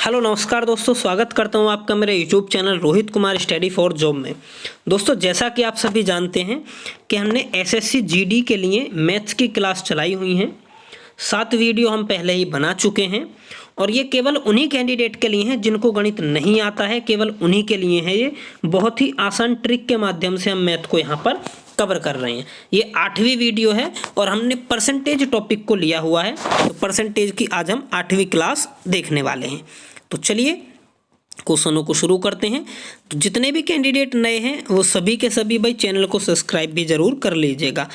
Hello नमस्कार दोस्तों, स्वागत करता हूं आपका मेरे YouTube channel Rohit Kumar study for job में। दोस्तों, जैसा कि आप सभी जानते हैं कि हमने एसएससी जीडी के लिए मैथ्स की क्लास चलाई हुई हैं। 7 वीडियो हम पहले ही बना चुके हैं और ये केवल उन्हीं कैंडिडेट के लिए हैं जिनको गणित नहीं आता है। केवल उन्हीं के लिए है ये। बहुत ही आसान ट्रिक के माध्यम से हम मैथ को यहाँ पर कवर कर रहे हैं। ये 8वीं वीडियो है और हमने परसेंटेज टॉपिक को लिया हुआ है, तो परसेंटेज की आज हम 8वीं क्लास देखने वाले हैं। तो चलिए क्वेश्चनों को शुरू करते हैं। तो जितने भी कैंडिडेट नए हैं वो सभी के सभी भाई चैनल को सब्सक्राइब भी जरूर कर लीजिएगा।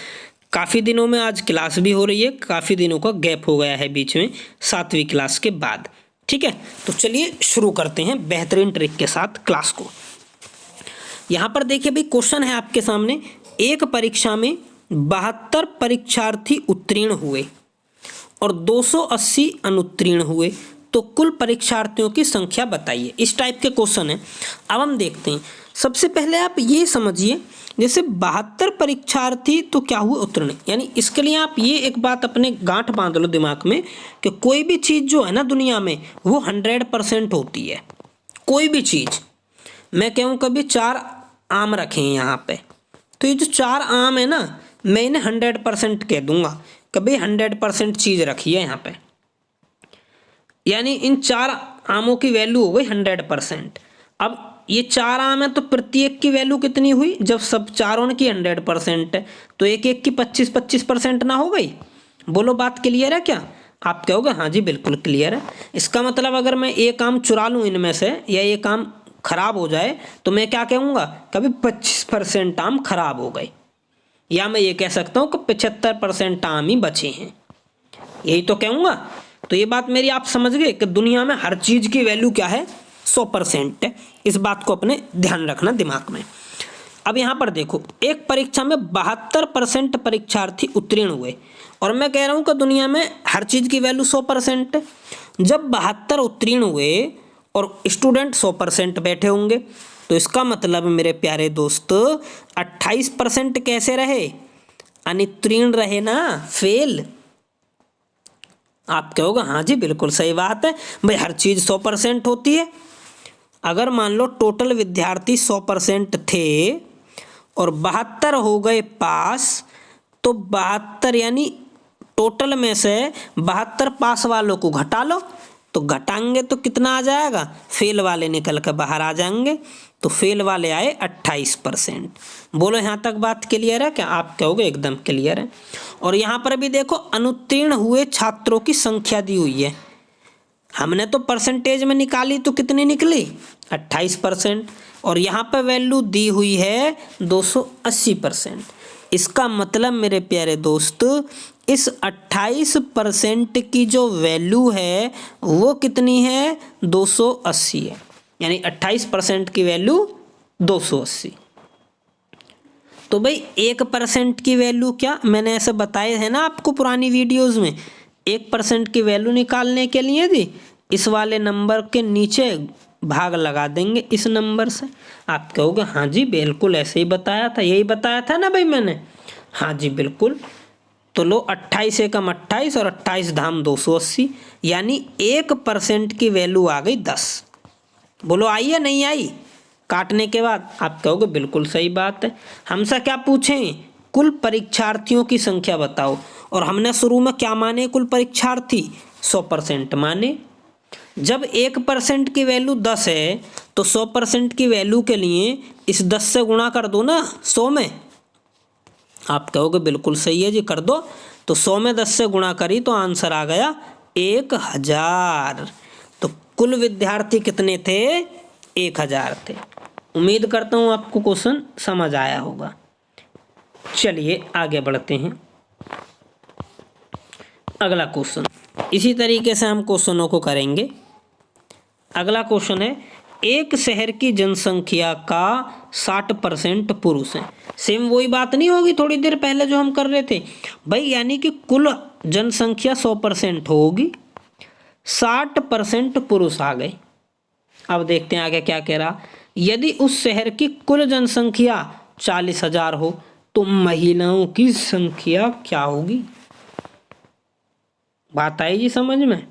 काफ़ी दिनों में आज क्लास भी हो रही है, काफ़ी दिनों का गैप हो गया है बीच में 7वीं क्लास के बाद। ठीक है, तो चलिए शुरू करते हैं बेहतरीन ट्रिक के साथ क्लास को। यहाँ पर देखिए भाई, क्वेश्चन है आपके सामने। एक परीक्षा में 72 परीक्षार्थी उत्तीर्ण हुए और 280 अनुत्तीर्ण हुए, तो कुल परीक्षार्थियों की संख्या बताइए। इस टाइप के क्वेश्चन है। अब हम देखते हैं। सबसे पहले आप ये समझिए, जैसे 72 परीक्षार्थी तो क्या हुए उत्तीर्ण, यानी इसके लिए आप ये एक बात अपने गांठ बांध लो दिमाग में कि कोई भी चीज़ जो है ना दुनिया में वो 100% होती है। कोई भी चीज़, मैं कहूँ कभी 4 आम रखे हैं यहाँ पे, तो ये जो 4 आम है ना, मैं इन्हें 100% कह दूंगा। कभी 100% चीज़ रखी है यहाँ पे, यानी इन 4 आमों की वैल्यू हो गई 100%। अब ये 4 आम है तो प्रत्येक की वैल्यू कितनी हुई, जब सब चारों की 100% है तो एक एक की 25-25% ना हो गई। बोलो बात क्लियर है क्या? आप कहोगे हाँ जी बिल्कुल क्लियर है। इसका मतलब अगर मैं एक आम चुरा लूँ इनमें से या एक आम खराब हो जाए तो मैं क्या कहूँगा, कभी 25% आम खराब हो गए, या मैं ये कह सकता हूँ कि 75% आम ही बचे हैं, यही तो कहूँगा। तो ये बात मेरी आप समझ गए कि दुनिया में हर चीज़ की वैल्यू क्या है, 100% है। इस बात को अपने ध्यान रखना दिमाग में। अब यहाँ पर देखो, एक परीक्षा में 72% परीक्षार्थी उत्तीर्ण हुए और मैं कह रहा हूँ कि दुनिया में हर चीज़ की वैल्यू 100% है। जब 72 उत्तीर्ण हुए और स्टूडेंट 100% बैठे होंगे, तो इसका मतलब मेरे प्यारे दोस्त 28% कैसे रहे, अनुत्तीर्ण रहे ना, फेल। आप कहोगे हाँ जी बिल्कुल सही बात है भाई, हर चीज़ 100% होती है। अगर मान लो टोटल विद्यार्थी 100% थे और 72 हो गए पास, तो 72 यानी टोटल में से 72 पास वालों को घटा लो, तो घटाएंगे तो कितना आ जाएगा, फेल वाले निकल कर बाहर आ जाएंगे। तो फेल वाले आए 28%। बोलो यहाँ तक बात क्लियर है क्या? आप कहोगे एकदम क्लियर है। और यहाँ पर भी देखो, अनुत्तीर्ण हुए छात्रों की संख्या दी हुई है। हमने तो परसेंटेज में निकाली तो कितनी निकली, 28%, और यहाँ पर वैल्यू दी हुई है 280%। इसका मतलब मेरे प्यारे दोस्त, इस 28% की जो वैल्यू है वो कितनी है, 280 है। यानी 28% की वैल्यू 280। तो भाई 1% की वैल्यू क्या, मैंने ऐसे बताए हैं ना आपको पुरानी वीडियोस में। 1% की वैल्यू निकालने के लिए जी इस वाले नंबर के नीचे भाग लगा देंगे इस नंबर से। आप कहोगे हाँ जी बिल्कुल ऐसे ही बताया था, यही बताया था ना भाई मैंने। हाँ जी बिल्कुल। तो लो 28 एकम 28 और 28 धाम 280, यानी 1% की वैल्यू आ गई 10। बोलो आई या नहीं आई काटने के बाद? आप कहोगे बिल्कुल सही बात है। हमसे क्या पूछें, कुल परीक्षार्थियों की संख्या बताओ, और हमने शुरू में क्या माने, कुल परीक्षार्थी 100% माने। जब 1% की वैल्यू 10 है तो 100% की वैल्यू के लिए इस 10 से गुणा कर दो ना 100 में। आप कहोगे बिल्कुल सही है जी, कर दो। तो 100 में 10 से गुणा करी तो आंसर आ गया 1000। तो कुल विद्यार्थी कितने थे, 1000 थे। उम्मीद करता हूँ आपको क्वेश्चन समझ आया होगा। चलिए आगे बढ़ते हैं। अगला क्वेश्चन, इसी तरीके से हम क्वेश्चनों को करेंगे। अगला क्वेश्चन है, एक शहर की जनसंख्या का 60% पुरुष हैं। सेम वही बात नहीं होगी थोड़ी देर पहले जो हम कर रहे थे भाई, यानी कि कुल जनसंख्या 100% होगी, 60% पुरुष आ गए। अब देखते हैं आगे क्या कह रहा। यदि उस शहर की कुल जनसंख्या 40,000 हो तो महिलाओं की संख्या क्या होगी? बात आई जी समझ में?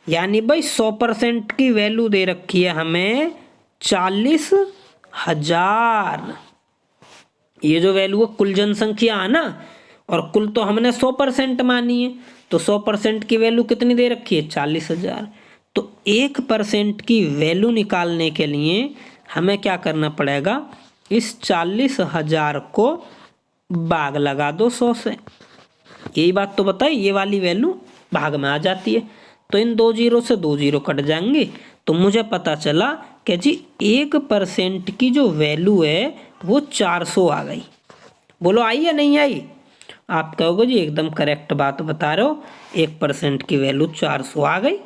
यानी भाई 100% की वैल्यू दे रखी है हमें 40,000। ये जो वैल्यू है कुल जनसंख्या है ना, और कुल तो हमने 100% मानी है, तो 100% की वैल्यू कितनी दे रखी है 40,000। तो 1% की वैल्यू निकालने के लिए हमें क्या करना पड़ेगा, इस 40,000 को भाग लगा दो 100 से। यही बात तो बताई, ये वाली वैल्यू भाग में आ जाती है, तो इन 2 जीरो से 2 जीरो कट जाएंगे। तो मुझे पता चला कि जी 1% की जो वैल्यू है वो 400 आ गई। बोलो आई या नहीं आई? आप कहोगे जी एकदम करेक्ट बात बता रहे हो, 1% की वैल्यू 400 आ गई।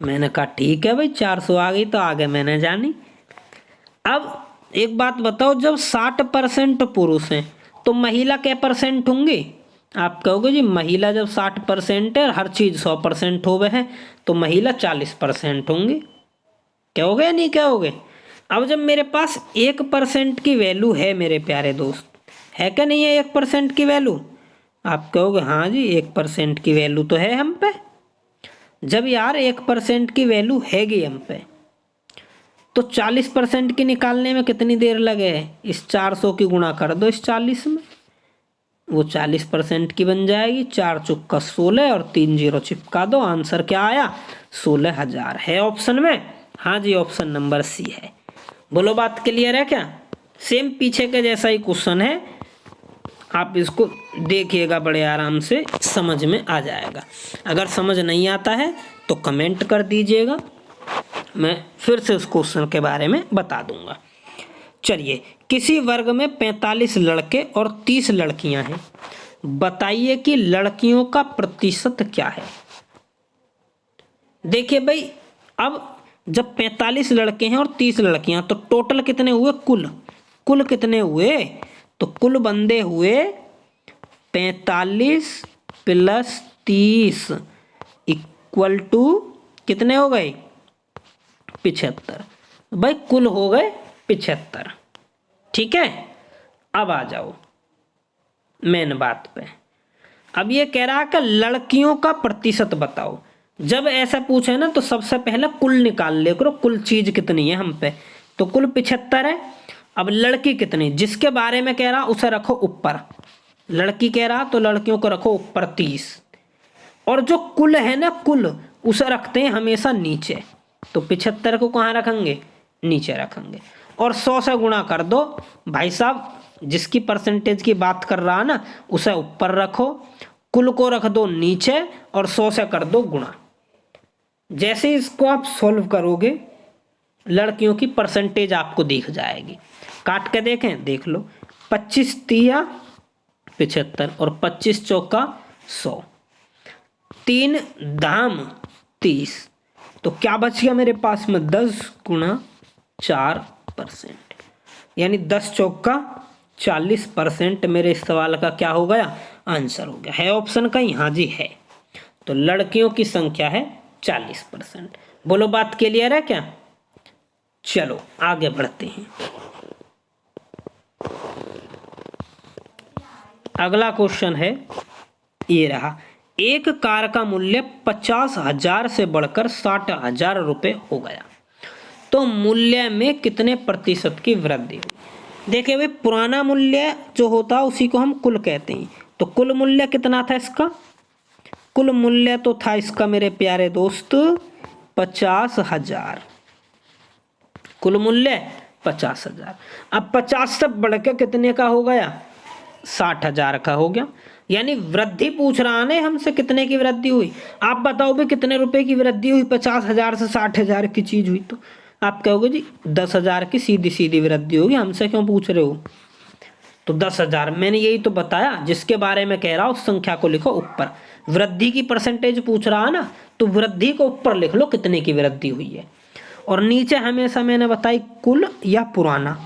मैंने कहा ठीक है भाई, 400 आ गई तो आगे मैंने जानी। अब एक बात बताओ, जब 60% पुरुष हैं तो महिला क्या परसेंट होंगे? आप कहोगे जी महिला जब 60% है, हर चीज 100% हो गए हैं, तो महिला 40% होंगे। कहोगे या नहीं कहोगे? अब जब मेरे पास 1% की वैल्यू है मेरे प्यारे दोस्त, है क्या नहीं है 1% की वैल्यू? आप कहोगे हाँ जी 1% की वैल्यू तो है हम पे। जब यार 1% की वैल्यू हैगी हम पे, तो 40% की निकालने में कितनी देर लगे? इस 400 की गुणा कर दो इस 40 में, वो 40% की बन जाएगी। 4 चुक्का 16 और 3 जीरो चिपका दो, आंसर क्या आया 16,000। है ऑप्शन में? हाँ जी, ऑप्शन नंबर सी है। बोलो बात क्लियर है क्या? सेम पीछे के जैसा ही क्वेश्चन है, आप इसको देखिएगा, बड़े आराम से समझ में आ जाएगा। अगर समझ नहीं आता है तो कमेंट कर दीजिएगा, मैं फिर से उस क्वेश्चन के बारे में बता दूंगा। चलिए, किसी वर्ग में 45 लड़के और 30 लड़कियां हैं, बताइए कि लड़कियों का प्रतिशत क्या है। देखिए भाई, अब जब 45 लड़के हैं और 30 लड़कियां, तो टोटल कितने हुए? कुल कितने हुए? तो कुल बंदे हुए 45 प्लस 30 इक्वल टू कितने हो गए? 75। भाई कुल हो गए 75। ठीक है, अब आ जाओ मेन बात पे। अब ये कह रहा है कि लड़कियों का प्रतिशत बताओ। जब ऐसा पूछे ना तो सबसे पहले कुल निकाल ले करो, कुल चीज कितनी है हम पे, तो कुल 75 है। अब लड़की कितनी, जिसके बारे में कह रहा उसे रखो ऊपर, लड़की कह रहा तो लड़कियों को रखो ऊपर 30, और जो कुल है ना कुल, उसे रखते हैं हमेशा नीचे। तो 75 को कहाँ रखेंगे? नीचे रखेंगे, और 100 से गुणा कर दो। भाई साहब जिसकी परसेंटेज की बात कर रहा है ना, उसे ऊपर रखो, कुल को रख दो नीचे, और 100 से कर दो गुणा। जैसे इसको आप सॉल्व करोगे, लड़कियों की परसेंटेज आपको दिख जाएगी। काट के देखें, देख लो, 25 तिया 75 और 25 चौका 100, 3 दाम 30, तो क्या बच गया मेरे पास में? 10 गुणा 4%, यानी 10 चौका 40% मेरे इस सवाल का क्या हो गया? आंसर हो गया। है ऑप्शन का? हाँ जी है। तो लड़कियों की संख्या है 40%। बोलो बात क्लियर है क्या? चलो आगे बढ़ते हैं। अगला क्वेश्चन है, ये रहा, एक कार का मूल्य 50,000 से बढ़कर 60,000 रुपये हो गया, तो मूल्य में कितने प्रतिशत की वृद्धि हुई? देखिए भाई, पुराना मूल्य जो होता है उसी को हम कुल कहते हैं। तो कुल मूल्य कितना था इसका? कुल मूल्य तो था इसका मेरे प्यारे दोस्त 50,000। कुल मूल्य 50,000। अब 50 से बढ़ के कितने का हो गया? 60,000 का हो गया। यानी वृद्धि पूछ रहा है हमसे, कितने की वृद्धि हुई? आप बताओ भी कितने रुपए की वृद्धि हुई? 50,000 से 60,000 की चीज हुई, तो आप कहोगे जी 10,000 की सीधी सीधी वृद्धि होगी, हमसे क्यों पूछ रहे हो? तो 10,000 मैंने यही तो बताया, जिसके बारे में कह रहा हूं उस संख्या को लिखो ऊपर। वृद्धि की परसेंटेज पूछ रहा है ना, तो वृद्धि को ऊपर लिख लो कितने की वृद्धि हुई है, और नीचे हमेशा मैंने बताई कुल या पुराना,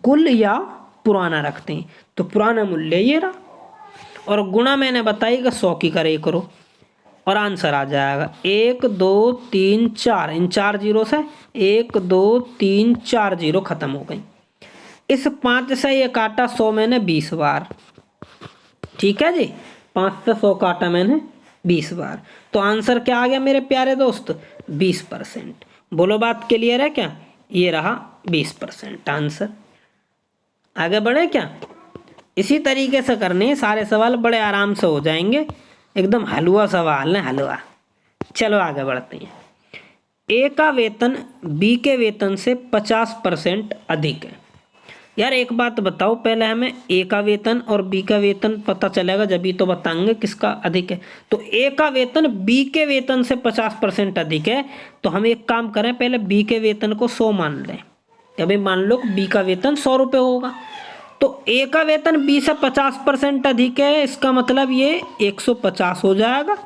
कुल या पुराना रखते हैं। तो पुराना मूल्य ये रहा, और गुणा मैंने बताई कि 100 की करे करो, और आंसर आ जाएगा 1 2 3 4। इन 4 जीरो से 1 2 3 4 जीरो खत्म हो गई। इस 5 से ये काटा 100 मैंने 20 बार, ठीक है जी, 5 से 100 काटा मैंने 20 बार। तो आंसर क्या आ गया मेरे प्यारे दोस्त? 20%। बोलो बात क्लियर है क्या? ये रहा 20% आंसर। आगे बढ़े क्या? इसी तरीके से करने सारे सवाल, बड़े आराम से हो जाएंगे, एकदम हलवा सवाल है, हलवा। चलो आगे बढ़ते हैं। ए का वेतन बी के वेतन से 50% अधिक है। यार एक बात बताओ, पहले हमें ए का वेतन और बी का वेतन पता चलेगा, जब भी तो बताएंगे किसका अधिक है। तो ए का वेतन बी के वेतन से 50% अधिक है, तो हम एक काम करें, पहले बी के वेतन को 100 मान लें। अभी मान लो बी का वेतन 100 रुपये होगा, तो ए का वेतन बी से 50% अधिक है, इसका मतलब ये 150 हो जाएगा।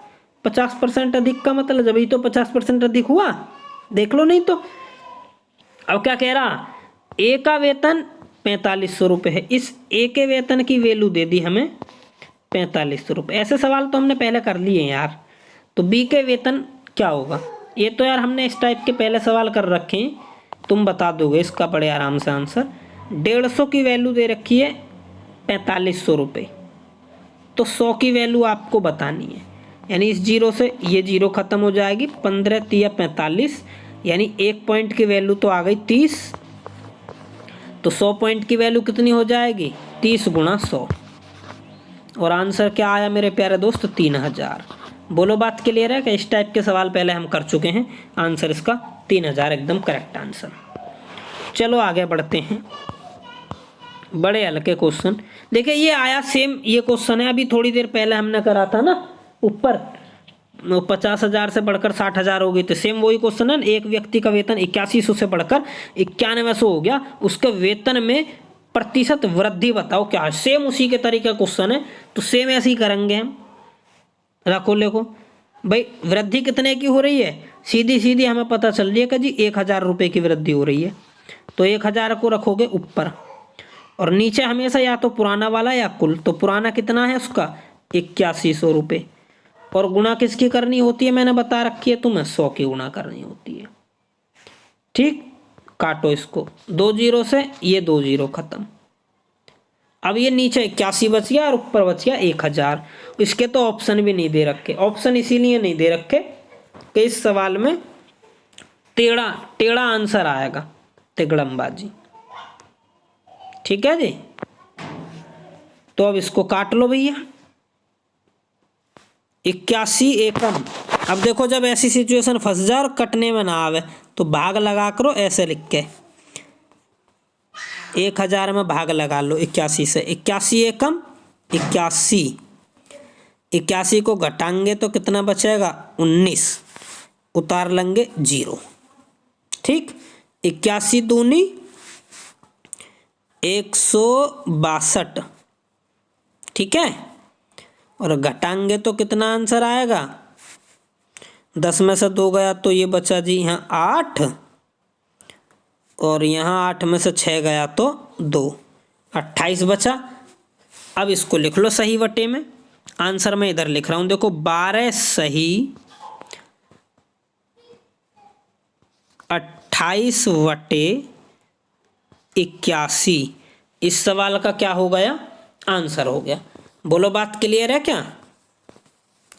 50% अधिक का मतलब जब ही तो 50% अधिक हुआ, देख लो नहीं तो। अब क्या कह रहा, ए का वेतन 4500 रुपये है, इस ए के वेतन की वैल्यू दे दी हमें 4500 रुपये। ऐसे सवाल तो हमने पहले कर लिए हैं यार। तो बी के वेतन क्या होगा, ये तो यार हमने इस टाइप के पहले सवाल कर रखे हैं, तुम बता दोगे इसका बड़े आराम से आंसर। 150 की वैल्यू दे रखी है 4500 रुपये, तो 100 की वैल्यू आपको बतानी है, यानी इस जीरो से ये जीरो खत्म हो जाएगी, 15 तिया 45, यानी 1 पॉइंट की वैल्यू तो आ गई 30। तो 100 पॉइंट की वैल्यू कितनी हो जाएगी? 30 गुणा 100, और आंसर क्या आया मेरे प्यारे दोस्त? 3000। बोलो बात क्लियर है कि इस टाइप के सवाल पहले हम कर चुके हैं, आंसर इसका 3000 एकदम करेक्ट आंसर। चलो आगे बढ़ते हैं, बड़े हल्के क्वेश्चन। देखिए ये आया सेम, ये क्वेश्चन है अभी थोड़ी देर पहले हमने करा था ना, ऊपर 50,000 से बढ़कर 60,000 हो गई, तो सेम वही क्वेश्चन है। एक व्यक्ति का वेतन 8100 से बढ़कर 9100 हो गया, उसके वेतन में प्रतिशत वृद्धि बताओ क्या है। सेम उसी के तरीके का क्वेश्चन है, तो सेम ऐसे ही करेंगे हम। रखो लिखो भाई, वृद्धि कितने की हो रही है? सीधी सीधी हमें पता चल रही है कि जी 1000 रुपये की वृद्धि हो रही है, तो 1000 को रखोगे ऊपर, और नीचे हमेशा या तो पुराना वाला या कुल। तो पुराना कितना है उसका? 8100 रुपये, और गुणा किसकी करनी होती है मैंने बता रखी है तुम्हें, 100 की गुणा करनी होती है। ठीक, काटो इसको, 2 जीरो से ये 2 जीरो खत्म। अब ये नीचे 81 बच गया और ऊपर बच गया 1000। इसके तो ऑप्शन भी नहीं दे रखे, ऑप्शन इसीलिए नहीं दे रखे कि इस सवाल में टेढ़ा टेढ़ा आंसर आएगा, तिगड़मबाजी। ठीक है जी, तो अब इसको काट लो भैया। 81 एकम। अब देखो जब ऐसी सिचुएशन फंस जाए और कटने में ना आवे, तो भाग लगा करो ऐसे लिख के, 1000 में भाग लगा लो 81 से। 81 एकम 81, 81 को घटाएंगे तो कितना बचेगा? 19, उतार लेंगे 0। ठीक, 81 दूनी 162, ठीक है, और घटाएंगे तो कितना आंसर आएगा? 10 में से 2 गया तो ये बचा जी यहाँ 8, और यहाँ 8 में से 6 गया तो 2, 28 बचा। अब इसको लिख लो सही वटे में, आंसर मैं इधर लिख रहा हूँ, देखो 12 सही 28 वटे 81, इस सवाल का क्या हो गया? आंसर हो गया। बोलो बात क्लियर है क्या?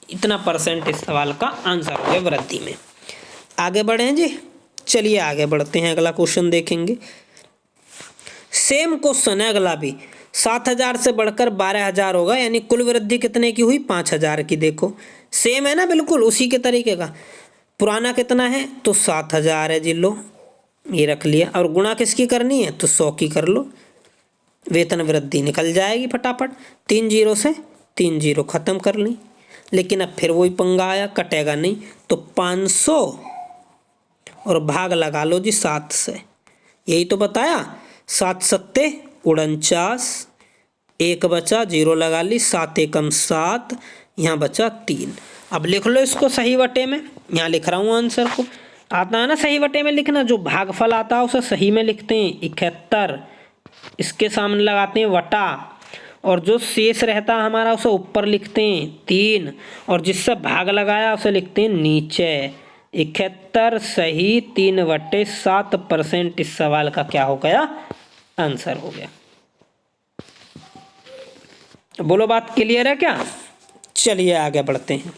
इतना परसेंट इस सवाल का आंसर हो गया वृद्धि में। आगे बढ़ें जी, चलिए आगे बढ़ते हैं, अगला क्वेश्चन देखेंगे। सेम क्वेश्चन है अगला भी, 7000 से बढ़कर 12000 होगा, यानी कुल वृद्धि कितने की हुई? 5000 की। देखो सेम है ना, बिल्कुल उसी के तरीके का। पुराना कितना है? तो 7000 है जी, लो ये रख लिया, और गुणा किसकी करनी है? तो 100 की कर लो, वेतन वृद्धि निकल जाएगी फटाफट। 3 जीरो से 3 जीरो खत्म कर ली, लेकिन अब फिर वही पंगा आया, कटेगा नहीं, तो 500 और भाग लगा लो जी 7 से। यही तो बताया, 7 सत्ते 49, 1 बचा, 0 लगा ली, 7 एकम 7, यहाँ बचा 3। अब लिख लो इसको सही वटे में, यहाँ लिख रहा हूँ आंसर को। आता है ना सही वटे में लिखना, जो भागफल आता है उसे सही में लिखते हैं 71, इसके सामने लगाते हैं वटा, और जो शेष रहता है हमारा उसे ऊपर लिखते हैं 3, और जिससे भाग लगाया उसे लिखते हैं नीचे। 71 सही 3/7% इस सवाल का क्या हो गया? आंसर हो गया। बोलो बात क्लियर है क्या? चलिए आगे बढ़ते हैं।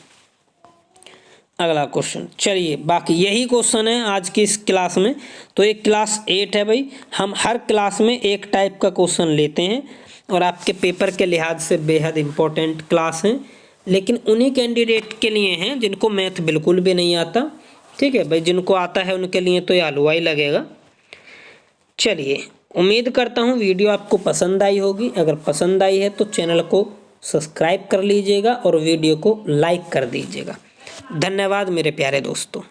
अगला क्वेश्चन, चलिए बाकी यही क्वेश्चन है आज की इस क्लास में। तो एक क्लास 8 है भाई, हम हर क्लास में एक टाइप का क्वेश्चन लेते हैं और आपके पेपर के लिहाज से बेहद इम्पोर्टेंट क्लास हैं, लेकिन उन्हीं कैंडिडेट के लिए हैं जिनको मैथ बिल्कुल भी नहीं आता। ठीक है भाई, जिनको आता है उनके लिए तो ये हलवा ही लगेगा। चलिए, उम्मीद करता हूँ वीडियो आपको पसंद आई होगी। अगर पसंद आई है तो चैनल को सब्सक्राइब कर लीजिएगा और वीडियो को लाइक कर दीजिएगा। धन्यवाद मेरे प्यारे दोस्तों।